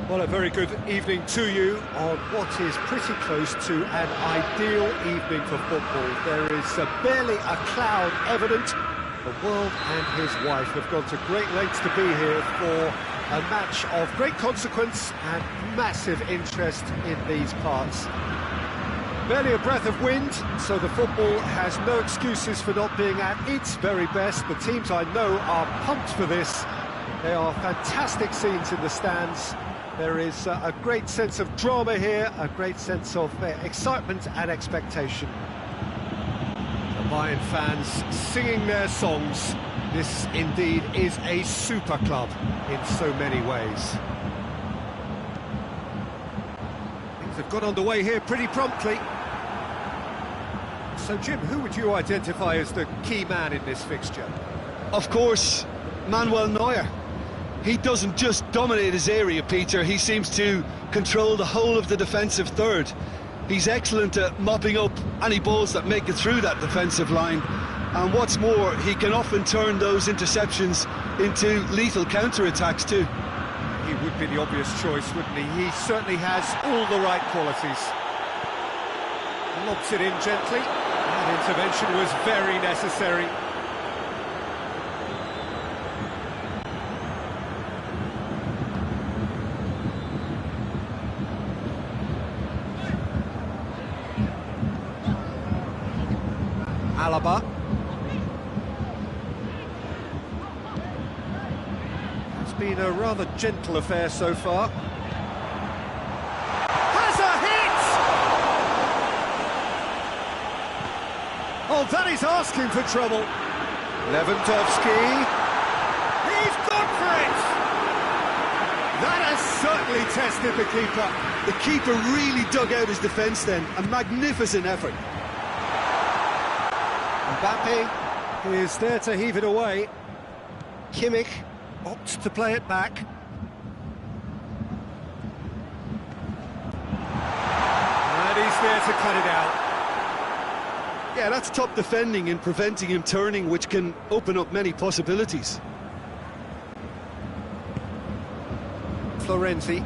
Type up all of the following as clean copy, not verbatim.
Well, a very good evening to you on what is pretty close to an ideal evening for football. There is barely a cloud evident. The world and his wife have gone to great lengths to be here for a match of great consequence and massive interest in these parts. Barely a breath of wind, so the football has no excuses for not being at its very best. The teams I know are pumped for this. They are fantastic scenes in the stands. There is a great sense of drama here, a great sense of excitement and expectation. The Bayern fans singing their songs. This indeed is a super club in so many ways. Things have got underway here pretty promptly. So Jim, who would you identify as the key man in this fixture? Of course, Manuel Neuer. He doesn't just dominate his area, Peter, he seems to control the whole of the defensive third. He's excellent at mopping up any balls that make it through that defensive line. And what's more, he can often turn those interceptions into lethal counter-attacks too. He would be the obvious choice, wouldn't he? He certainly has all the right qualities. Lobs it in gently. That intervention was very necessary. Alaba. It's been a rather gentle affair so far. Has a hit! Oh, that is asking for trouble. Lewandowski. He's gone for it! That has certainly tested the keeper. The keeper really dug out his defence then. A magnificent effort. Mbappe is there to heave it away. Kimmich opts to play it back. And he's there to cut it out. Yeah, that's top defending and preventing him turning, which can open up many possibilities. Florenzi.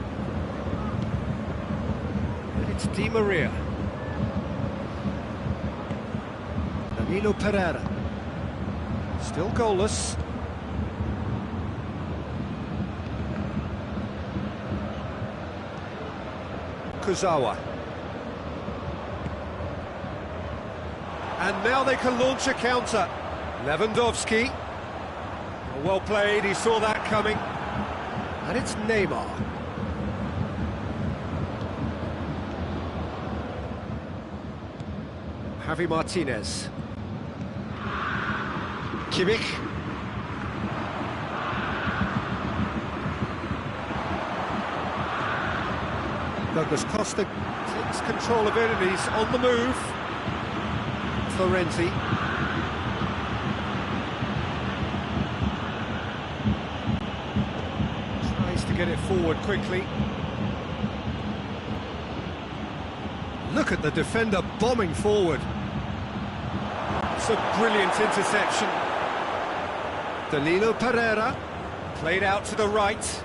And it's Di Maria. Danilo Pereira. Still goalless. Kurzawa. And now they can launch a counter. Lewandowski. Well played, he saw that coming. And it's Neymar. Javi Martinez. Kimmich. Douglas Costa takes control of it and he's on the move. Florenzi. Tries to get it forward quickly. Look at the defender bombing forward. It's a brilliant interception. Danilo Pereira, played out to the right.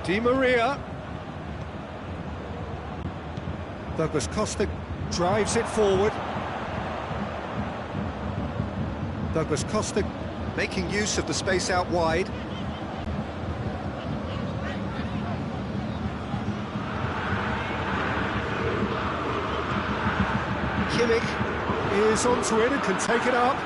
Di Maria. Douglas Costa drives it forward. Douglas Costa making use of the space out wide. Kimmich is onto it and can take it up.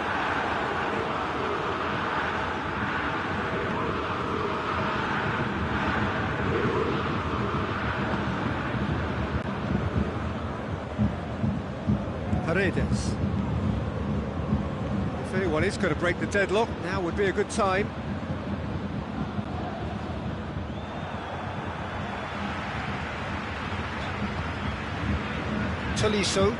Paredes. If anyone is going to break the deadlock, now would be a good time. Tolisso.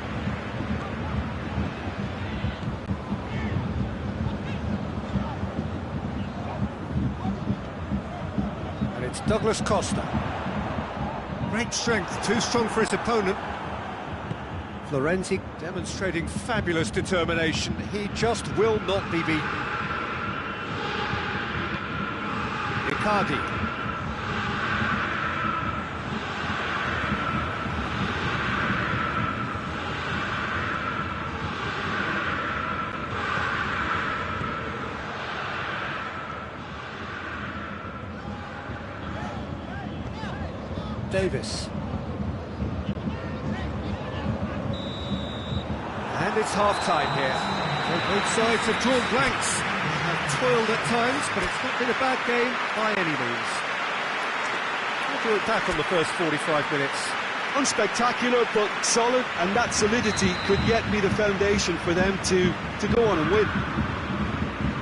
And it's Douglas Costa. Great strength, too strong for his opponent. Florenzi demonstrating fabulous determination. He just will not be beaten. Icardi. Davis. And it's half-time here. So both sides have drawn blanks. They have toiled at times, but it's not been a bad game by any means. How do you look back on the first 45 minutes? Unspectacular, but solid, and that solidity could yet be the foundation for them to go on and win.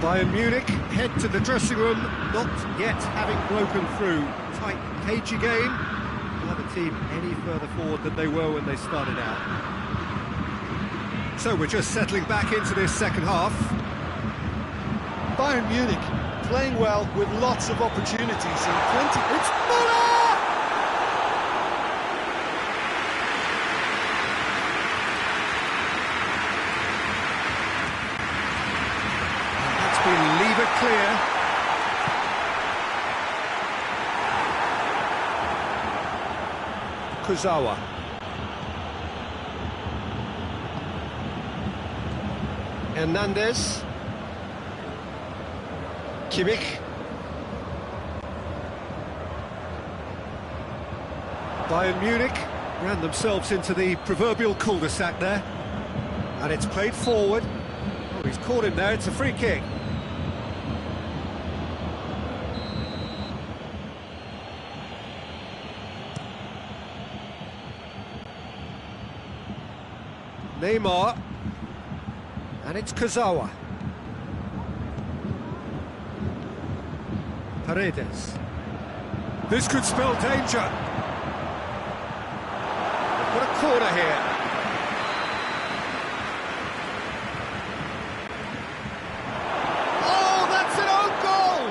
Bayern Munich head to the dressing room, not yet having broken through. Tight, cagey game. Neither team any further forward than they were when they started out. So we're just settling back into this second half. Bayern Munich playing well with lots of opportunities and plenty. It's Muller! That's been levered clear. Kurzawa. Hernandez. Kimmich. Bayern Munich ran themselves into the proverbial cul-de-sac there. And it's played forward. Oh, he's caught him there, it's a free kick. Neymar. And it's Kurzawa. Paredes. This could spell danger. They've got a corner here. Oh, that's an own goal!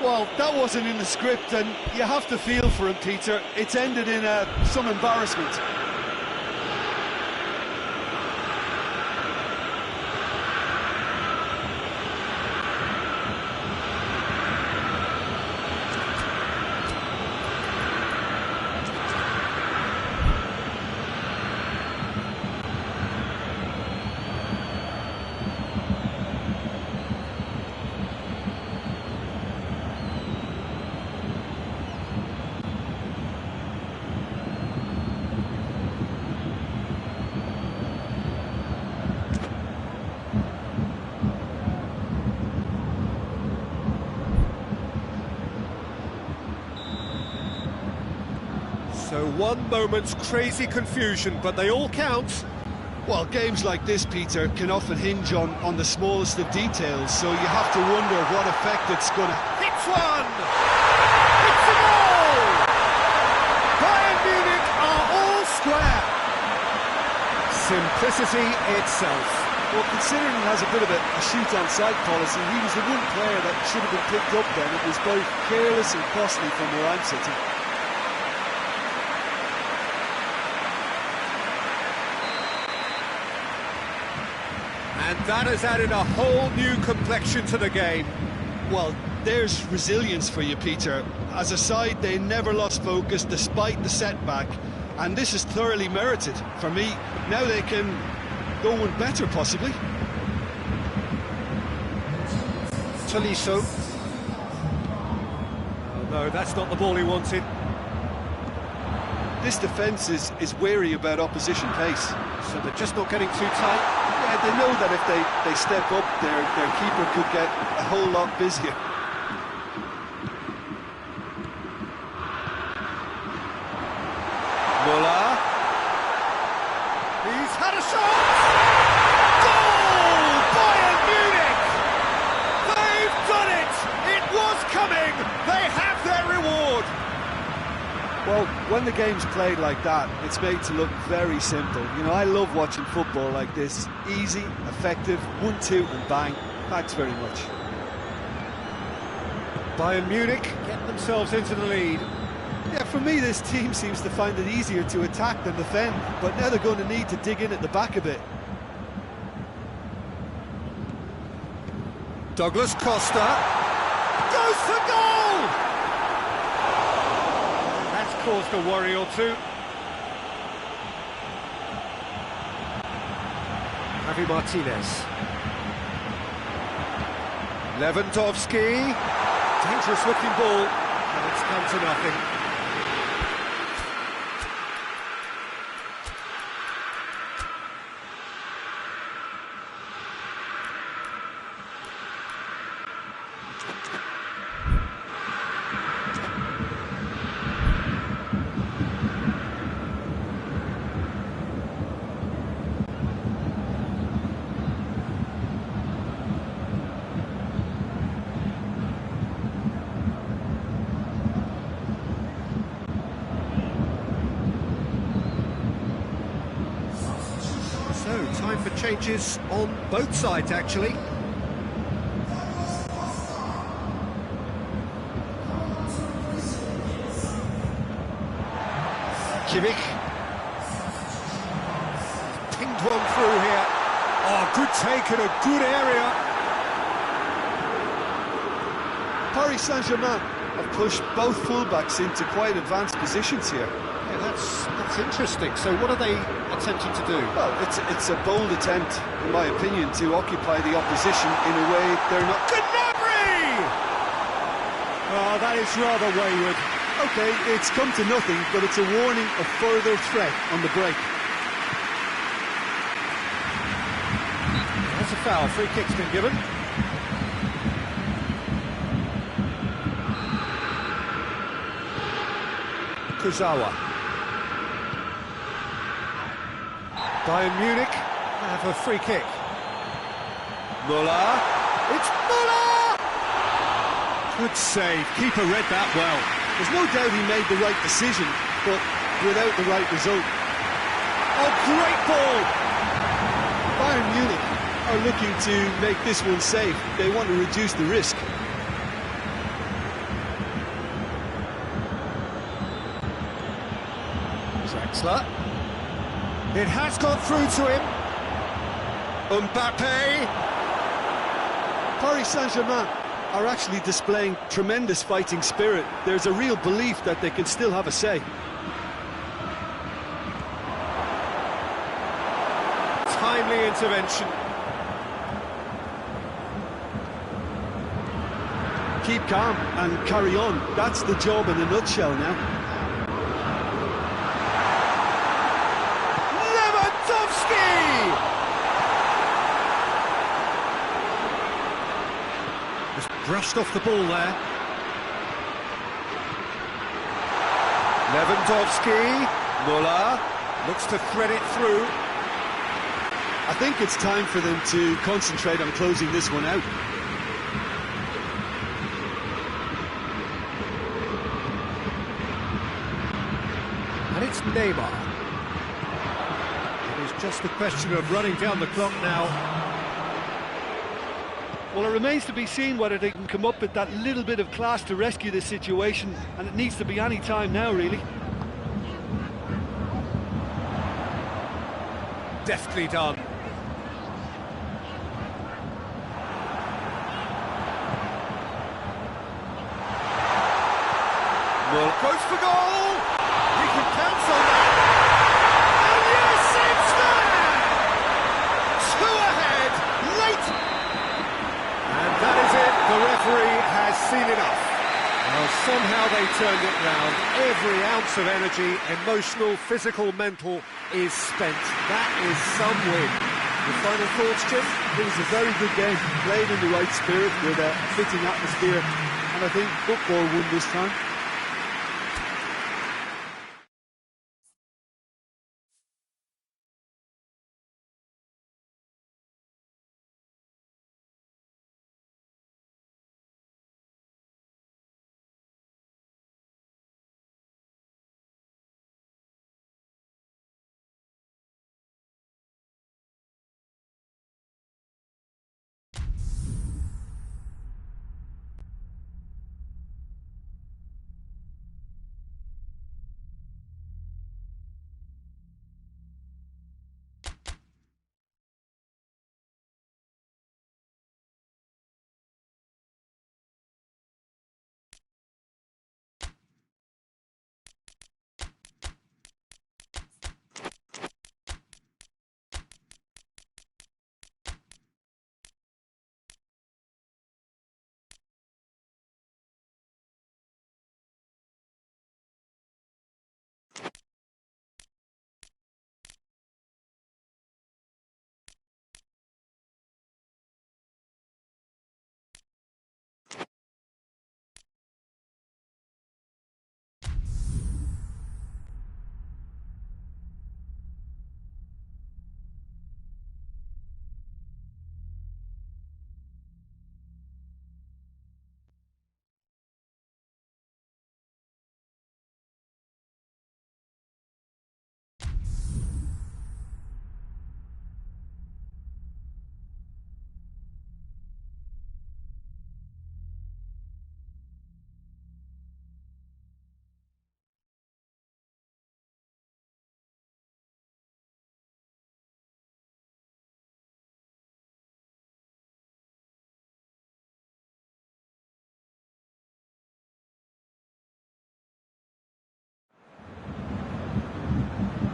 Well, that wasn't in the script, and you have to feel for him, Peter. It's ended in some embarrassment. So one moment's crazy confusion, but they all count. Well, games like this, Peter, can often hinge on the smallest of details, so you have to wonder what effect it's going to... It's one! It's a goal! Bayern Munich are all square. Simplicity itself. Well, considering he has a bit of a shoot-on-sight policy, he was the one player that should have been picked up then. It was both careless and costly from where I'm sitting. And that has added a whole new complexion to the game. Well, there's resilience for you, Peter. As a side, they never lost focus despite the setback, and this is thoroughly merited. For me, now they can go one better, possibly. Tolisso. Oh, no, that's not the ball he wanted. This defence is wary about opposition pace. So they're just not getting too tight. Yeah, they know that if they step up, their keeper could get a whole lot busier. Muller. He's had a shot! Goal! Bayern Munich! They've done it! It was coming! They have their reward! Well, when the game's played like that, it's made to look very simple. You know, I love watching football like this. Easy, effective, 1-2 and bang. Thanks very much. Bayern Munich get themselves into the lead. Yeah, for me, this team seems to find it easier to attack than defend, but now they're going to need to dig in at the back a bit. Douglas Costa goes for goal! That's caused a worry or two. Javi Martinez. Lewandowski Dangerous looking ball, and it's come to nothing. So, time for changes on both sides, actually. Kimmich. Pinged one through here. Oh, good take in a good area. Paris Saint-Germain have pushed both fullbacks into quite advanced positions here. Yeah, that's interesting. So what are they attempting to do? Well, it's a bold attempt, in my opinion, to occupy the opposition in a way they're not... Gnabry! Oh, that is rather wayward. OK, it's come to nothing, but it's a warning of further threat on the break. That's a foul. Free kick's been given. Kurzawa. Bayern Munich have a free kick. Müller. It's Müller! Good save. Keeper read that well. There's no doubt he made the right decision, but without the right result. Oh, great ball! Bayern Munich are looking to make this one safe. They want to reduce the risk. Draxler. It has gone through to him. Mbappe. Paris Saint-Germain are actually displaying tremendous fighting spirit. There's a real belief that they can still have a say. Timely intervention. Keep calm and carry on. That's the job in a nutshell now. Just brushed off the ball there. Lewandowski. Müller looks to thread it through. I think it's time for them to concentrate on closing this one out. And it's Neymar. It is just a question of running down the clock now. Well, it remains to be seen whether they can come up with that little bit of class to rescue this situation, and it needs to be any time now, really. Deftly done. Well, goes for goal! He can cancel that! And yes, it's there! Two ahead, late! And that is it, the referee has seen enough. Well, somehow they turned it round. Every ounce of energy, emotional, physical, mental, is spent. That is some win. Your final thoughts, Jim? It was a very good game, played in the right spirit with a fitting atmosphere, and I think football won this time.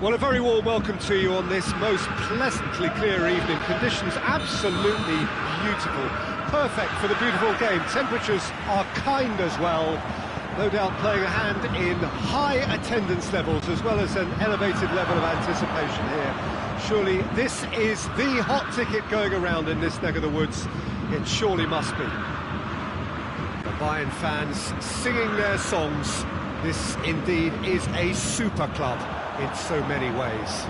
Well, a very warm welcome to you on this most pleasantly clear evening. Conditions absolutely beautiful. Perfect for the beautiful game. Temperatures are kind as well. No doubt playing a hand in high attendance levels as well as an elevated level of anticipation here. Surely this is the hot ticket going around in this neck of the woods. It surely must be. The Bayern fans singing their songs. This indeed is a super club in so many ways.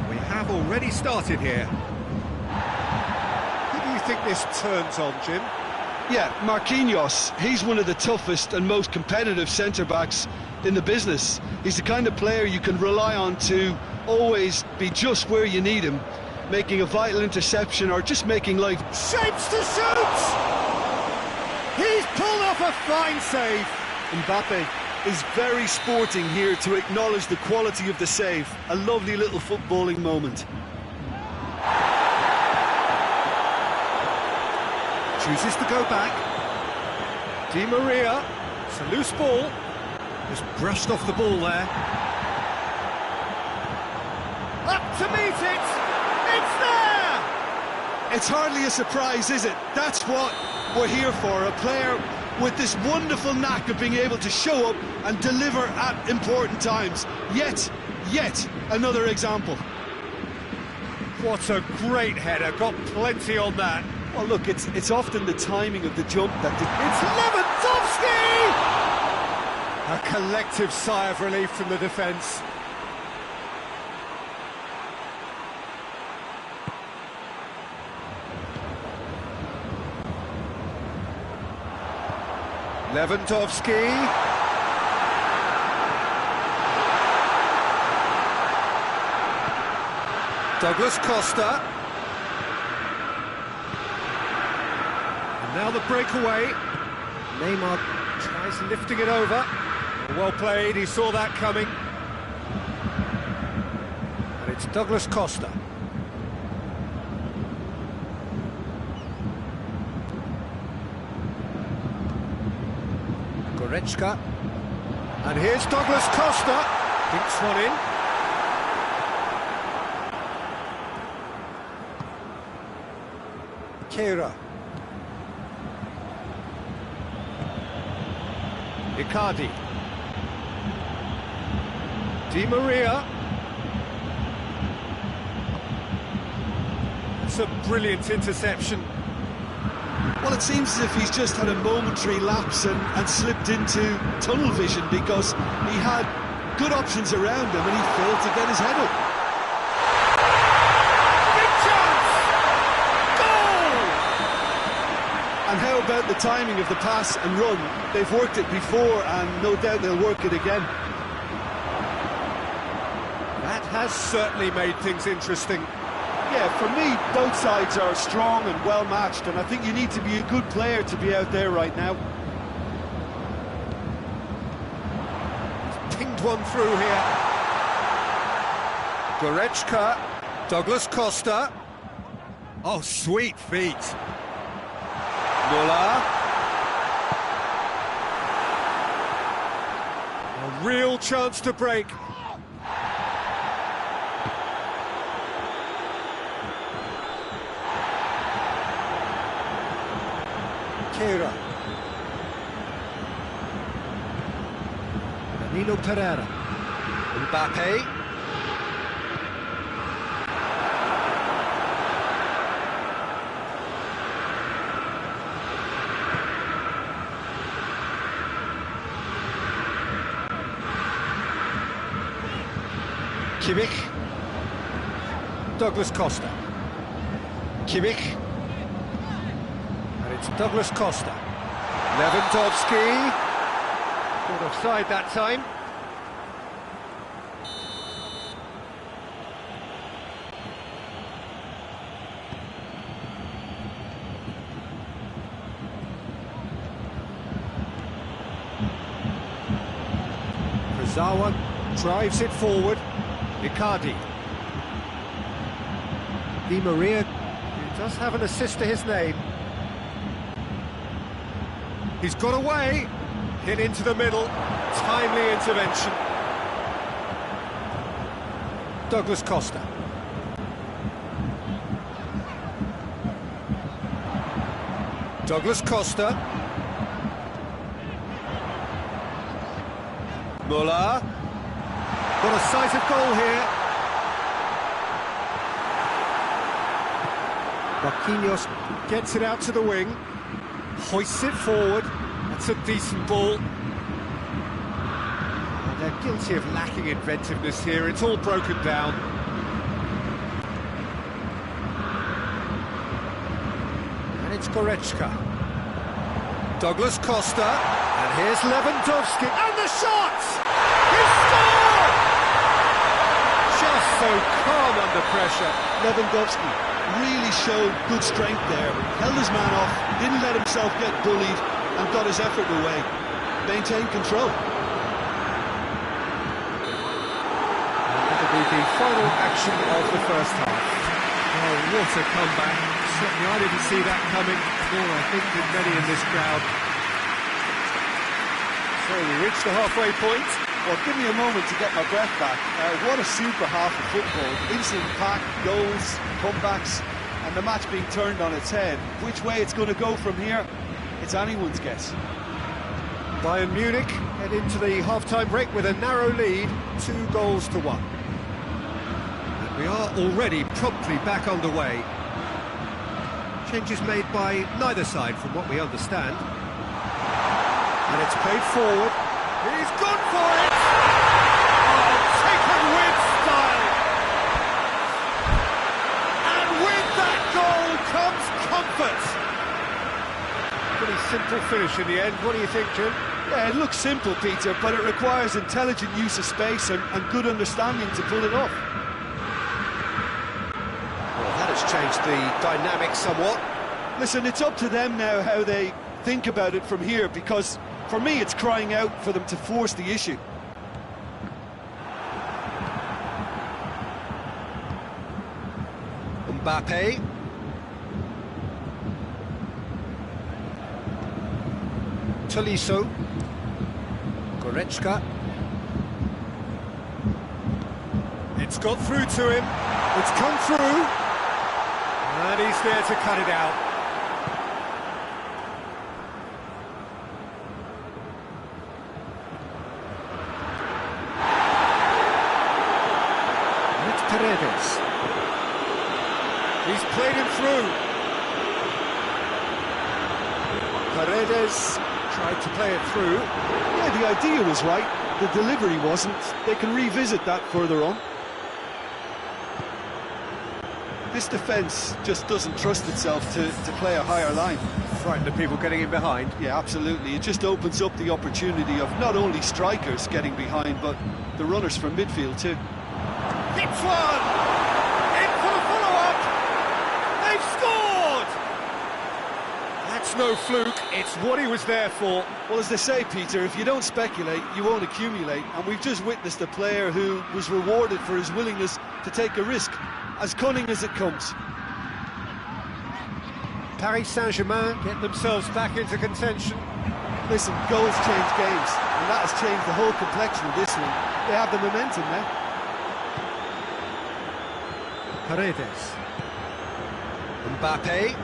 We have already started here. Who do you think this turns on, Jim? Yeah, Marquinhos. He's one of the toughest and most competitive centre-backs in the business. He's the kind of player you can rely on to always be just where you need him, making a vital interception or just making life... Shapes to shoot! He's pulled off a fine save. Mbappe is very sporting here to acknowledge the quality of the save. A lovely little footballing moment. Chooses to go back. Di Maria, it's a loose ball. Just brushed off the ball there. Up to meet it! It's there! It's hardly a surprise, is it? That's what we're here for, a player with this wonderful knack of being able to show up and deliver at important times. Yet another example. What a great header, got plenty on that. Well, look, it's often the timing of the jump that... It's Lewandowski! A collective sigh of relief from the defence. Lewandowski. Douglas Costa. And now the breakaway. Neymar tries lifting it over. Well played, he saw that coming. And it's Douglas Costa. Goretzka. And here's Douglas Costa. Dinks one in. Kehrer. Icardi. Di Maria. It's a brilliant interception. Well, it seems as if he's just had a momentary lapse and slipped into tunnel vision because he had good options around him and he failed to get his head up. Big chance! Goal! And how about the timing of the pass and run? They've worked it before and no doubt they'll work it again. That has certainly made things interesting. Yeah, for me, both sides are strong and well-matched, and I think you need to be a good player to be out there right now. He's pinged one through here. Goretzka, Douglas Costa. Oh, sweet feet. Muller. A real chance to break. Kehrer. Danilo Pereira. Mbappe. Kimmich. Douglas Costa. Kimmich. It's Douglas Costa. Lewandowski. Caught offside that time. Kurzawa drives it forward. Icardi. Di Maria, who does have an assist to his name. He's got away, hit into the middle, timely intervention. Douglas Costa. Douglas Costa. Muller. Got a sight of goal here. Marquinhos gets it out to the wing, hoists it forward. That's a decent ball. And they're guilty of lacking inventiveness here. It's all broken down. And it's Goretzka. Douglas Costa. And here's Lewandowski. And the shot! He scored! Just so calm under pressure. Lewandowski really showed good strength there, held his man off, didn't let himself get bullied, and got his effort away. Maintained control. That'll be the final action of the first half. Oh, what a comeback. Certainly I didn't see that coming, nor I think did many in this crowd. So we reached the halfway point. Well, give me a moment to get my breath back. What a super half of football. Instant pack, goals, comebacks, and the match being turned on its head. Which way it's going to go from here, it's anyone's guess. Bayern Munich head into the half-time break with a narrow lead, 2-1. And we are already promptly back underway. Changes made by neither side from what we understand. And it's played forward. He's gone for it! Oh, taken with style! And with that goal comes comfort! Pretty simple finish in the end. What do you think, Jim? Yeah, it looks simple, Peter, but it requires intelligent use of space and good understanding to pull it off. Well, that has changed the dynamic somewhat. Listen, it's up to them now how they think about it from here, because for me it's crying out for them to force the issue. Mbappe. Tolisso. Goretzka. It's got through to him. It's come through. And he's there to cut it out. And it's Paredes. He's played him through. Paredes tried to play it through. Yeah, the idea was right, the delivery wasn't. They can revisit that further on. This defence just doesn't trust itself to play a higher line. Frightened of people getting in behind. Yeah, absolutely. It just opens up the opportunity of not only strikers getting behind, but the runners from midfield too. Hits one! In for the follow-up! They've scored! That's no fluke, it's what he was there for. Well, as they say, Peter, if you don't speculate, you won't accumulate. And we've just witnessed a player who was rewarded for his willingness to take a risk, as cunning as it comes. Paris Saint-Germain get themselves back into contention. Listen, goals change games, and that has changed the whole complexion of this one. They have the momentum now. Paredes. Mbappe.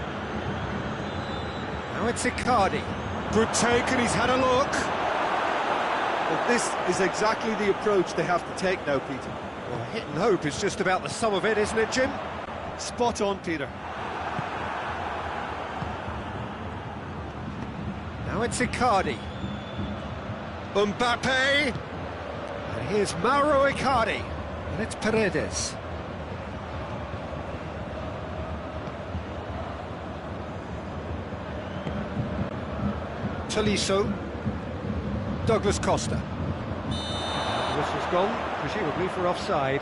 Now it's Icardi. Good take, and he's had a look. But this is exactly the approach they have to take now, Peter. Well, hit and hope is just about the sum of it, isn't it, Jim? Spot on, Peter. Now it's Icardi. Mbappe. And here's Mauro Icardi. And it's Paredes. Tolisso. Douglas Costa. Whistle's gone, presumably for offside.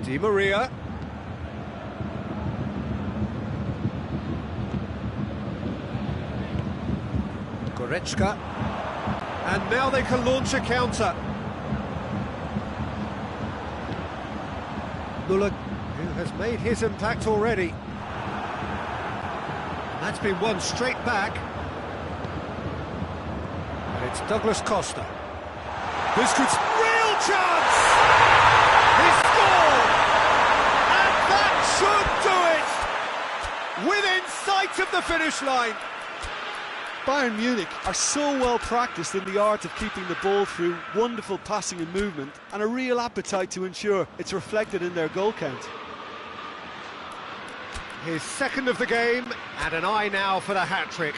Di Maria. Goretzka. And now they can launch a counter. Müller, who has made his impact already. That's been won straight back. And it's Douglas Costa. This could... Real chance! He scored! And that should do it! Within sight of the finish line. Bayern Munich are so well practiced in the art of keeping the ball through wonderful passing and movement, and a real appetite to ensure it's reflected in their goal count. His second of the game, and an eye now for the hat-trick.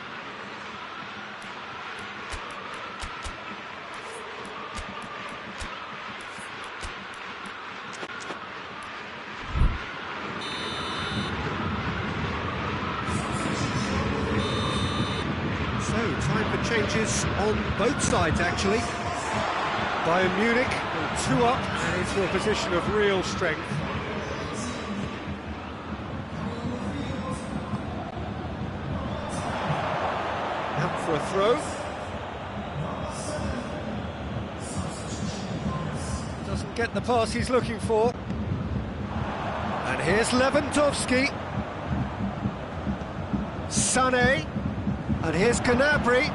So, time for changes on both sides, actually. Bayern Munich, 2 up and into a position of real strength. Out for a throw. Doesn't get the pass he's looking for. And here's Lewandowski. Sané. And here's Gnabry.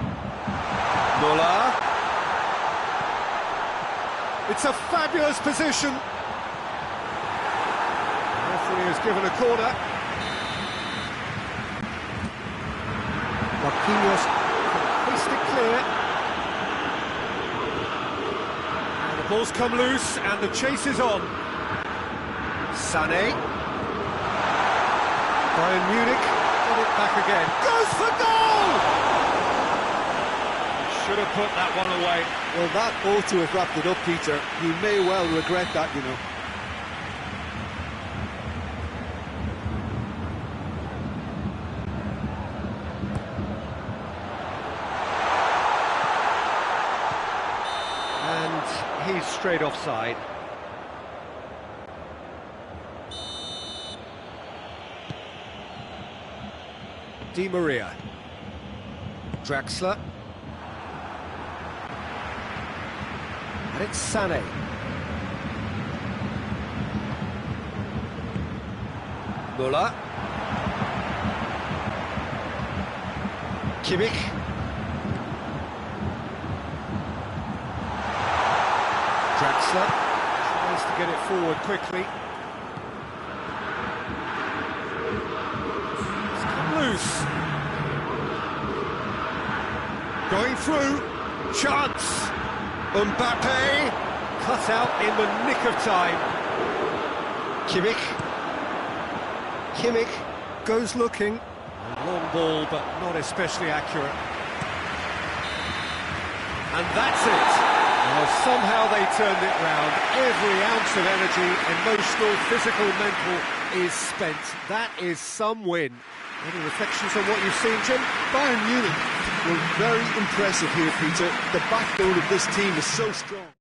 Müller. It's a fabulous position. The referee has given a corner. Marquinhos can hoist it clear. And the ball's come loose and the chase is on. Sané. Bayern Munich got it back again. Goes for goal! Should have put that one away. Well, that ought to have wrapped it up, Peter. He may well regret that, you know. And he's straight offside. Di Maria. Draxler. And it's Sané. Müller. Kimmich. Draxler tries to get it forward quickly. It's come loose. Going through. Chance. Mbappe. Cut out in the nick of time. Kimmich. Kimmich goes looking. A long ball, but not especially accurate. And that's it. Well, somehow they turned it round. Every ounce of energy, emotional, physical, mental, is spent. That is some win. Any reflections on what you've seen, Jim? Bayern Munich were very impressive here, Peter. The backbone of this team is so strong.